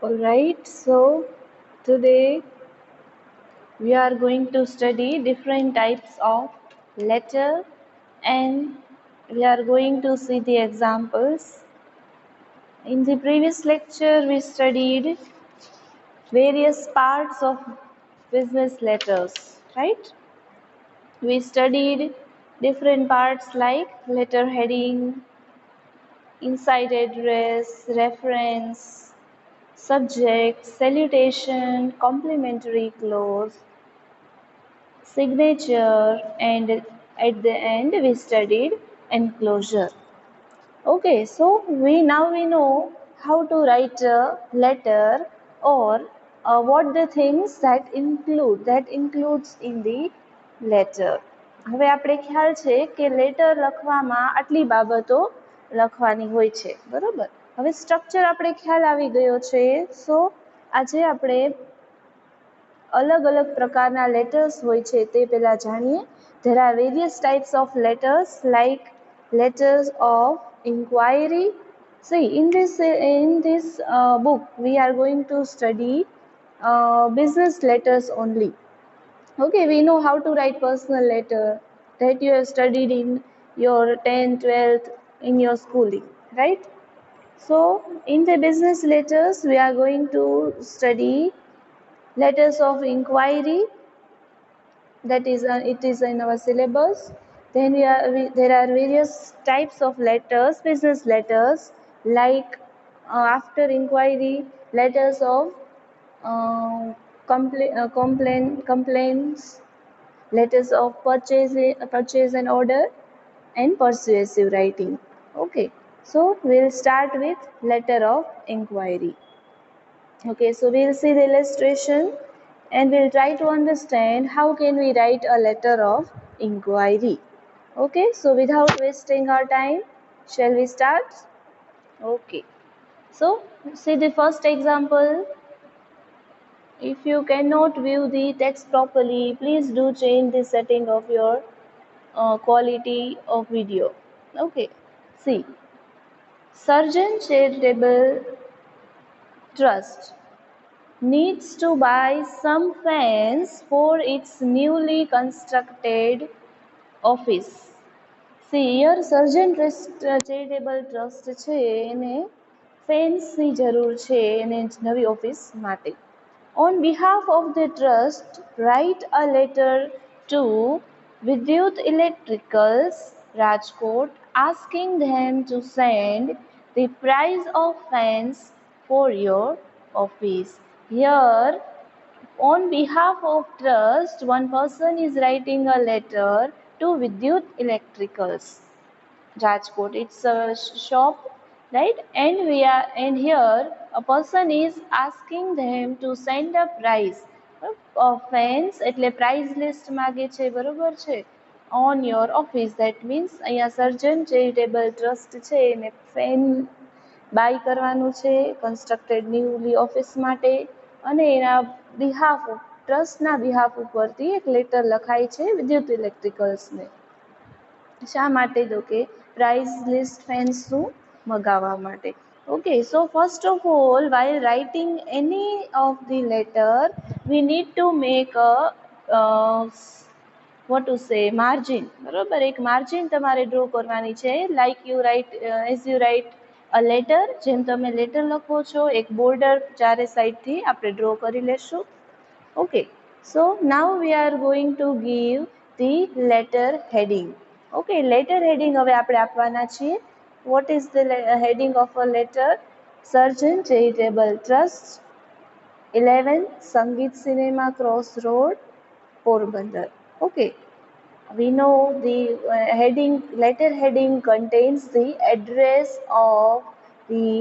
Alright, so today we are going to study different types of letter and we are going to see the examples. In the previous lecture, we studied various parts of business letters, right? We studied different parts like letter heading, inside address, reference, subject, salutation, complimentary clause, signature, and at the end we studied enclosure. Okay, so we know how to write a letter or what the things that includes in the letter. હવે આપણે ખ્યાલ છે કે letter લખવામાં આટલી બાબતો લખવાની હોય છે, બરોબર. હવે સ્ટ્રક્ચર આપણે ખ્યાલ આવી ગયો છે. સો આજે આપણે અલગ અલગ પ્રકારના લેટર્સ હોય છે તે પહેલાં જાણીએ. There are various types of letters like letters of inquiry. See, in this book we are going to study business letters only. Okay, we know how to write personal letter that you have studied in your 10th, 12th in your schooling, right? So in the business letters we are going to study letters of inquiry, that is it is in our syllabus. Then there are various types of letters, business letters, like after inquiry, letters of complaints, letters of purchase and order, and persuasive writing. Okay, so we'll start with letter of inquiry. Okay, so we'll see the illustration and we'll try to understand how can we write a letter of inquiry. Okay, so without wasting our time, shall we start? Okay, so see the first example. If you cannot view the text properly, please do change the setting of your quality of video. Okay, see, Surgeon Charitable Trust needs to buy some fans for its newly constructed office. See, here Surgeon Charitable Trust છે એને ફેન્સની જરૂર છે એને નવી office માટે. On behalf of the trust, write a letter to Vidyut Electricals, Rajkot, asking them to send the price of fans for your office. Here, on behalf of trust, one person is writing a letter to Vidyut Electricals, Rajkot. It's a shop, right? And here a person is asking them to send a price. Fans એટલે price list માગે છે, બરોબર છે, on your office. That means અહીંયા સર્જન charitable trust છે એને fan by કરવાનું છે કન્સ્ટ્રક્ટેડ ન્યૂલી ઓફિસ માટે અને એના બિહાફ ટ્રસ્ટના બિહાફ ઉપરથી એક લેટર લખાય છે વિદ્યુત ઇલેક્ટ્રિકલ્સને. શા માટે? તો કે પ્રાઇસ લિસ્ટ ફેન્સનું મગાવવા માટે. Okay, so first of all, while writing any of the letter, we need to make a what to say margin. બરોબર, એક માર્જિન તમારે ડ્રો કરવાની છે. Like you write as you write a letter, જેમ તમે letter લખો છો એક બોર્ડર ચારે સાઈડથી આપણે ડ્રો કરી લેશું. Okay, so now we are going to give the letter heading. Okay, letter heading હવે આપણે આપવાના છીએ. What is the heading of a letter? Surgeon Charitable Trust, 11 Sangeet Cinema Cross Road, Porbandar. Okay, we know the letter heading contains the address of the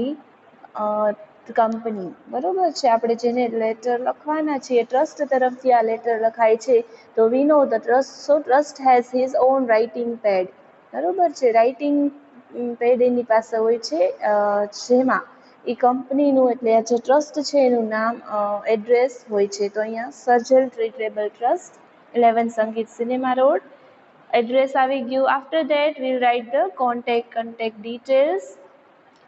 company. બરોબર છે, આપણે જેને letter લખવાના છીએ ટ્રસ્ટ તરફથી આ લેટર લખાય છે તો we know the trust has his own writing pad. બરોબર છે, રાઇટિંગ પેડ એની પાસે હોય છે જેમાં એ કંપનીનું એટલે જે ટ્રસ્ટ છે એનું નામ એડ્રેસ હોય છે. તો અહીંયા સર્જન ચેરિટેબલ ટ્રસ્ટ, 11 સંગીત સિનેમા રોડ, એડ્રેસ આવી ગયું. After that we'll write the contact details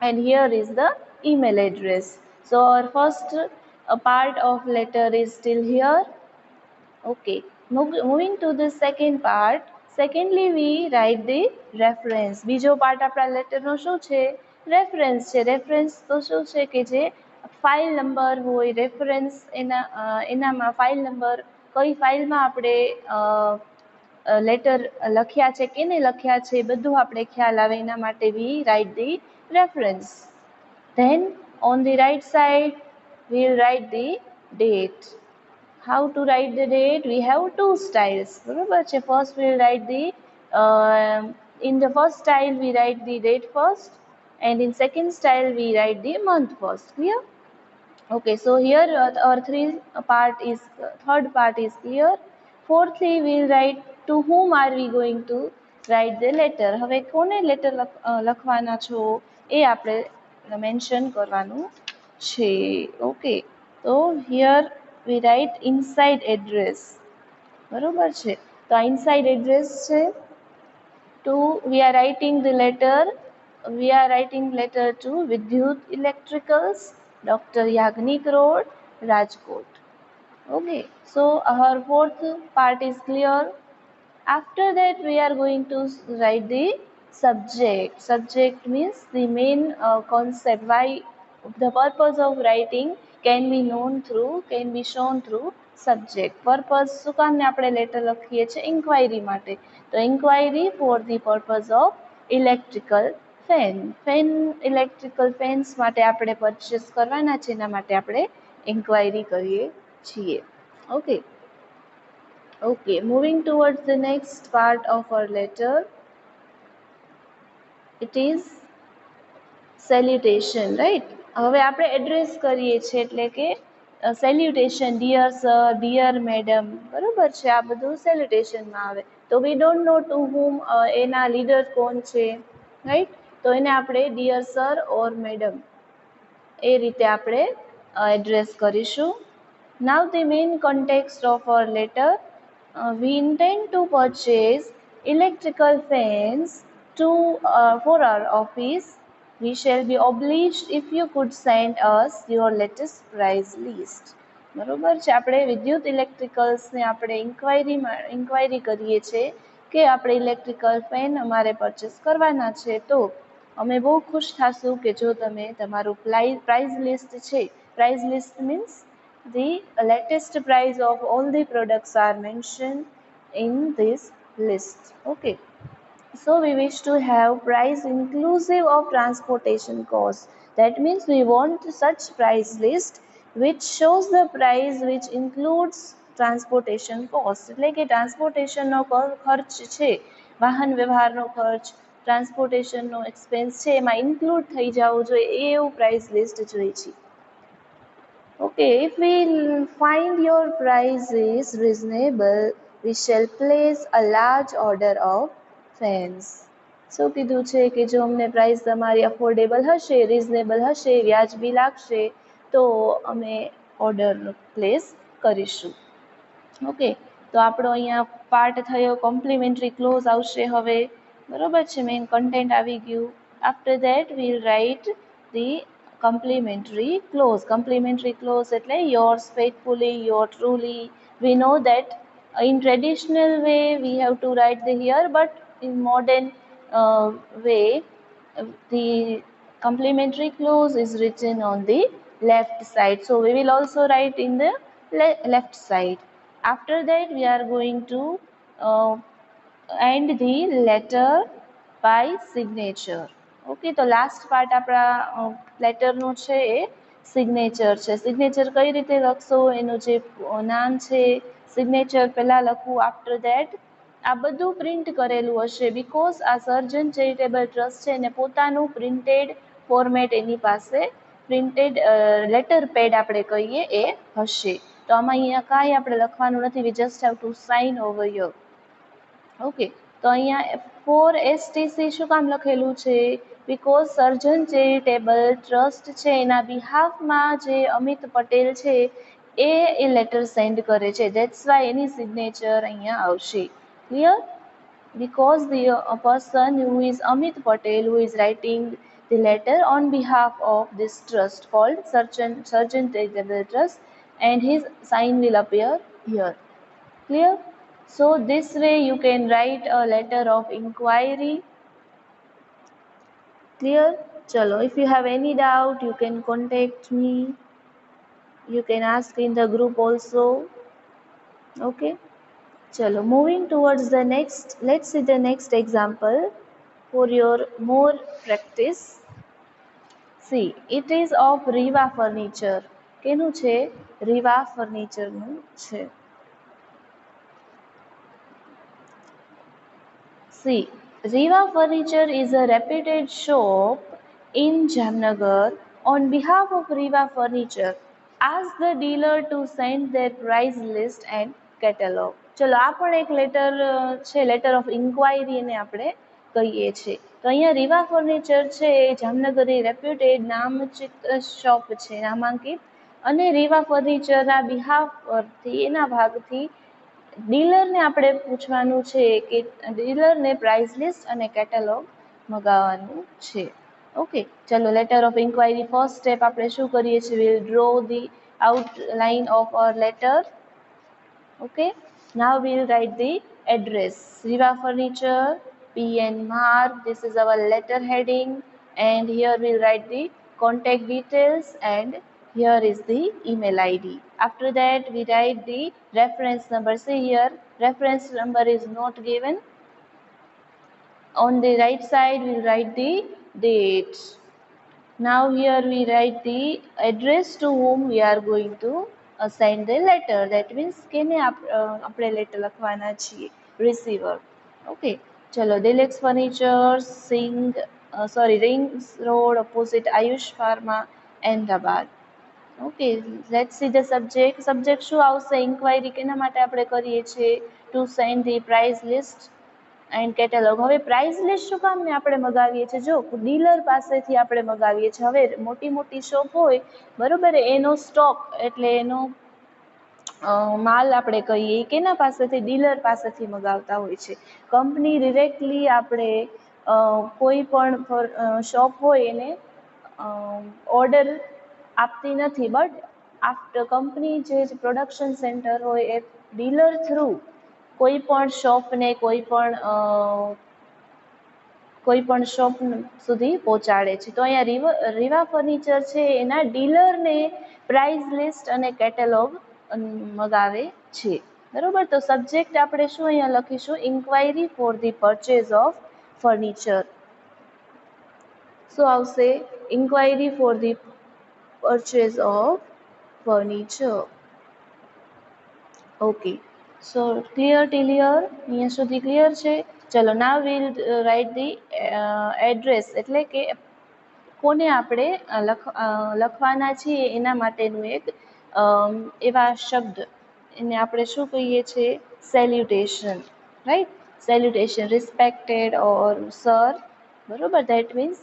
and here is the email address. So our first part of letter is still here. Okay, moving to the second part. Secondly, we write the reference. બીજો part આપણા લેટરનો શું છે? Reference છે. Reference તો શું છે કે જે ફાઇલ નંબર હોય, રેફરન્સ એનામાં ફાઇલ નંબર, કઈ ફાઇલમાં આપણે લેટર લખ્યા છે કે નહીં લખ્યા છે બધું આપણે ખ્યાલ આવે એના માટે we write the reference. Then on the right side we'll write the date. How to write the date? We have two styles. બરોબર છે. First we'll write the in the first style we write the date first, and in second style we write the month first. Clear? Okay, so here our third part is clear. Fourthly, we'll write to whom are we going to write the letter. હવે કોને letter લખવાના છો એ આપણે mention કરવાનું છે. Okay, તો here we write inside address. બરોબર છે. તો આ inside address છે. We are writing the letter. We are writing letter to Vidyut Electricals, Dr. Yagnik Road, Rajkot. Okay, so our fourth part is clear. After that, we are going to write the subject. Subject means the main concept. Why the purpose of writing can be shown through subject. Purpose શું કામને આપણે letter લખીએ છીએ? Inquiry માટે. તો inquiry for the purpose of electrical fan electrical fans માટે આપણે purchase કરવાના છે, એના માટે આપણે ઇન્ક્વાયરી કરીએ છીએ. Okay, moving towards the next part of our letter, it is salutation, right? હવે આપણે એડ્રેસ કરીએ છીએ એટલે કે સેલ્યુટેશન, ડિયર સર, ડિયર મેડમ, બરોબર છે. આ બધું સેલ્યુટેશનમાં આવે. તો વી ડોન્ટ નો ટુ હુમ, એના લીડર કોણ છે, રાઈટ? તો એને આપણે ડિયર સર ઓર મેડમ એ રીતે આપણે એડ્રેસ કરીશું. Now the main context of our letter, we intend to purchase electrical fans for our office. We shall be obliged if you could send us your latest price list. બરોબર છે. આપણે વિદ્યુત ઇલેક્ટ્રિકલ્સને આપણે inquiry કરીએ છીએ કે આપણે ઇલેક્ટ્રિકલ ફેન અમારે પરચેસ કરવાના છે, તો અમે બહુ ખુશ થશું કે જો તમે તમારું પ્રાઇસ લિસ્ટ છે. Price list means the latest price of all the products are mentioned in this list. Okay, so we wish to have price inclusive of transportation cost. That means we want such price list which shows the price which includes transportation cost. એટલે કે ટ્રાન્સપોર્ટેશનનો ખર્ચ છે, વાહન વ્યવહારનો ખર્ચ, ટ્રાન્સપોર્ટેશનનો expense છે, એમાં include થઈ જવું જોઈએ એવું પ્રાઇસ લિસ્ટ જોઈએ છે. Okay, if we find your price is reasonable, we shall place a large order of fans. શું કીધું છે કે જો અમને પ્રાઇસ તમારી અફોર્ડેબલ હશે, રિઝનેબલ હશે, વ્યાજબી લાગશે, તો અમે ઓર્ડર પ્લેસ કરીશું. ઓકે, તો આપણો અહીંયા પાર્ટ થયો. કોમ્પ્લિમેન્ટરી ક્લોઝ આવશે હવે, બરોબર છે. મેઇન કન્ટેન્ટ આવી ગયું. After that we'll write the complimentary clause એટલે yours faithfully, your truly. We know that in traditional way we have to write the here, but in modern way the complimentary clause is written on the left side, so we will also write in the left side. After that we are going to end the letter by signature. Okay, તો last part આપણા લેટરનું છે એ signature છે. Signature કઈ રીતે લખશો, એનું જે નામ છે, સિગ્નેચર પહેલાં લખવું. આફ્ટર ધેટ આ બધું પ્રિન્ટ કરેલું હશે, બિકોઝ આ સર્જન ચેરિટેબલ ટ્રસ્ટ છે એને પોતાનું પ્રિન્ટેડ ફોર્મેટ એની પાસે પ્રિન્ટેડ લેટર પેડ આપણે કહીએ એ હશે. તો આમાં અહીંયા કાંઈ આપણે લખવાનું નથી. We just have to sign over your. Okay, તો અહીંયા ફોર STC શું કામ લખેલું છે? બિકોઝ સર્જન ચેરિટેબલ ટ્રસ્ટ છે એના બિહાફમાં જે અમિત પટેલ છે એ લેટર સેન્ડ કરે છે. ધેટ્સ વાય એની સિગ્નેચર અહીંયા આવશે. Clear? because the person who is Amit Patel, who is writing the letter on behalf of this trust called Surgeon Charitable Trust, and his sign will appear here. Clear? So this way you can write a letter of inquiry. Clear? Chalo, if you have any doubt, you can contact me. You can ask in the group also. Okay. Chalo, moving towards the next, let's see the next example for your more practice. See, it is of Riva Furniture. કેનું છે? Riva Furniture નું છે. See, Riva Furniture is a reputed shop in Jamnagar. On behalf of Riva Furniture, ask the dealer to send their price list and catalog. ચલો આ પણ એક letter છે, letter of inquiry એને આપણે કહીએ છીએ. તો અહીંયા રીવા ફર્નિચર છે એ જામનગરની રેપ્યુટેડ નામચિત શોપ છે, નામાંકિત, અને રીવા ફર્નિચરના બિહાફ પરથી એના ભાગથી ડીલરને આપણે પૂછવાનું છે કે ડીલરને પ્રાઇસ લિસ્ટ અને કેટેલોગ મગાવવાનું છે. ઓકે, ચલો letter of inquiry first step આપણે શું કરીએ છીએ? Will draw the outline of our letter. Okay, now we'll write the address. Riva Furniture, PN Mark, this is our letter heading, and here we'll write the contact details, and here is the email ID. After that we write the reference number. See here, reference number is not given. On the right side we'll write the date. Now here we write the address to whom we are going to send the letter. That means કેને આપણે letter લખવાના છીએ? Receiver. Okay, ચલો Dilex Furniture, Rings Road, opposite Ayush Pharma, Ahmedabad. Okay, let's see the subject. Subject શું આવશે? Inquiry કેના માટે આપણે કરીએ છીએ? To send the price list and catalogue. હવે પ્રાઇસ લિસ્ટ શું કામને આપણે મગાવીએ છીએ? જો ડીલર પાસેથી આપણે મગાવીએ છીએ. હવે મોટી મોટી શોપ હોય, બરોબર, એનો સ્ટોક એટલે એનો માલ આપણે કહીએ કેના પાસેથી? ડીલર પાસેથી મગાવતા હોય છે. કંપની ડિરેક્ટલી આપણે કોઈ પણ શોપ હોય એને ઓર્ડર આપતી નથી, બટ આફ્ટર કંપની જે પ્રોડક્શન સેન્ટર હોય એ ડીલર થ્રુ કોઈ પણ શોપને કોઈ પણ શોપ સુધી પહોંચાડે છે. તો અહીંયા રીવા ફર્નિચર છે એના ડીલરને પ્રાઇસ લિસ્ટ અને કેટેલોગ મગાવે છે, બરોબર. તો સબ્જેક્ટ આપણે શું અહીંયા લખીશું? Inquiry for the purchase of furniture. શું આવશે? Inquiry for the purchase of furniture. Okay, so clear till here? અહીંયા સુધી ક્લિયર છે? ચલો, now we'll write the address, એટલે કે કોને આપણે લખવાના છીએ એના માટેનું એક એવા શબ્દ, એને આપણે શું કહીએ છીએ? સેલ્યુટેશન, રાઈટ? સેલ્યુટેશન, રિસ્પેક્ટેડ ઓર સર, બરોબર. That means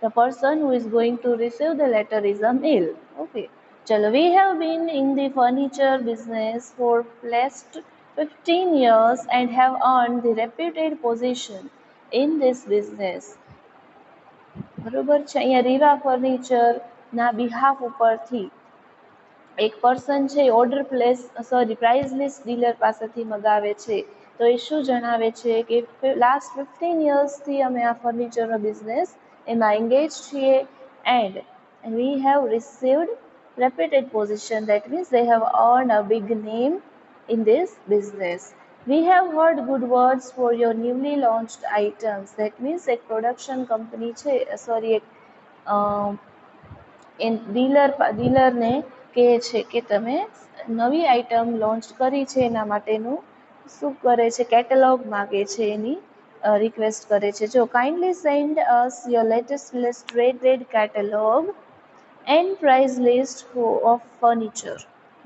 the person who is going to receive the letter is a male. Okay, chalo, we have been in the furniture business for last 15 years and have earned the reputed position in this business. બરોબર છે. અહીંયા રીવા ફર્નિચરના behalf ઉપરથી એક person છે order price list dealer પાસેથી મગાવે છે. તો એ શું જણાવે છે કે લાસ્ટ 15 યર્સથી અમે આ ફર્નિચરનો બિઝનેસ એમાં એંગેજ છીએ, and we have received reputed position. That means they have earned a big name in this business. We have heard good words for your newly launched items. That means એક production company છે, એક ડીલરને કહે છે કે તમે નવી item launch કરી છે, એના માટેનું શું કરે છે? કેટેલોગ માગે છે, એની રિક્વેસ્ટ કરે છે. જો kindly send us your latest illustrated catalogue and price list of furniture.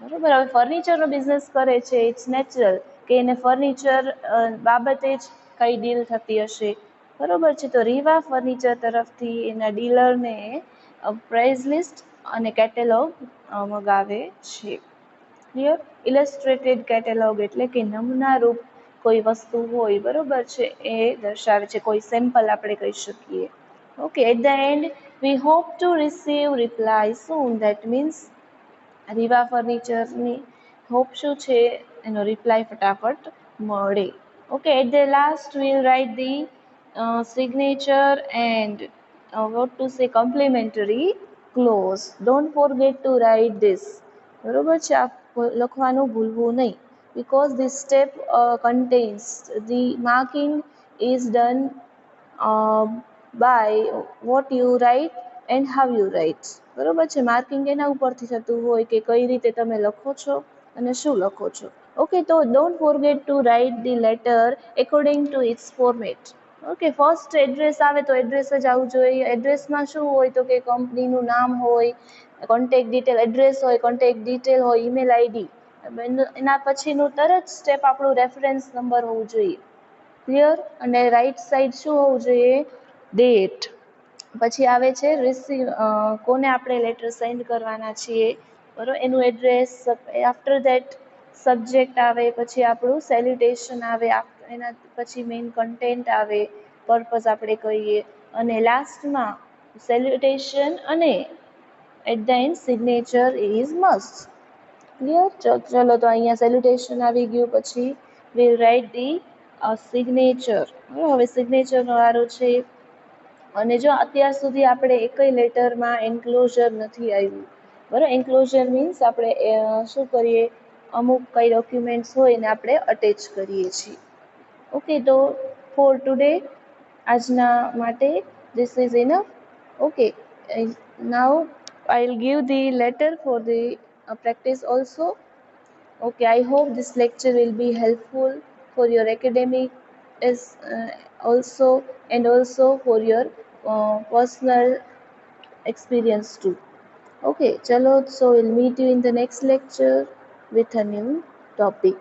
બરાબર. હવે ફર્નિચરનો બિઝનેસ કરે છે, ઇટ્સ નેચરલ કે એને ફર્નિચર બાબતે જ કઈ ડીલ થતી હશે, બરોબર છે. તો રીવા ફર્નિચર તરફથી એના ડીલરને પ્રાઇસ લિસ્ટ અને કેટેલોગ મગાવે છે. ક્લિયર? ઇલસ્ટ્રેટેડ કેટેલોગ એટલે કે નમૂના રૂપ કોઈ વસ્તુ હોય, બરોબર છે, એ દર્શાવે છે. કોઈ સેમ્પલ આપણે કહી શકીએ. Okay, at the end, we hope to receive reply soon. That means Reeva ફર્નિચરની હોપ શું છે એનો રિપ્લાય ફટાફટ મળે. Okay, at the last we'll write the signature and what to say complimentary close. Don't forget to write this. બરોબર છે, આ લખવાનું ભૂલવું નહીં. Because this step contains the marking is done by what you write and how you write. બરોબર છે, marking એના ઉપરથી થતું હોય કે કઈ રીતે તમે લખો છો અને શું લખો છો. ઓકે, તો don't forget to write the letter according to its format. Okay, first address આવે તો એડ્રેસ જ આવવું જોઈએ. એડ્રેસમાં શું હોય તો કે કંપનીનું નામ હોય, કોન્ટેક્ટ ડિટેલ, એડ્રેસ હોય, કોન્ટેક્ટ ડિટેલ હોય, ઈમેલ આઈડી. એના પછીનું તરત સ્ટેપ આપણું રેફરન્સ નંબર હોવું જોઈએ. ક્લિયર? અને રાઈટ સાઈડ શું હોવું જોઈએ? ડેટ. પછી આવે છે રિસીવ, કોને આપણે લેટર સેન્ડ કરવાના છીએ, બરાબર, એનું એડ્રેસ. આફ્ટર ધેટ સબ્જેક્ટ આવે, પછી આપણું સેલ્યુટેશન આવે, એના પછી મેઇન કન્ટેન્ટ આવે, પર્પઝ આપણે કહીએ, અને લાસ્ટમાં સેલ્યુટેશન અને at the end signature is must. Clear? ચલો તો અહીંયા સેલ્યુટેશન આવી ગયું, પછી વિલ રાઇટ ધી સિગ્નેચર. હવે સિગ્નેચરનો વારો છે. અને જો અત્યાર સુધી આપણે એકય લેટરમાં એન્ક્લોઝર નથી આવ્યું, બરાબર. એન્ક્લોઝર મીન્સ આપણે શું કરીએ, અમુક કઈ ડોક્યુમેન્ટ્સ હોય ને આપણે અટેચ કરીએ છીએ. ઓકે, તો ફોર ટુડે, આજના માટે this is enough. Okay, now I will give the letter for the practice also. Okay, I hope this lecture will be helpful for your academic is also, and also for your personal experience too. Okay, chalo, so we'll meet you in the next lecture with a new topic.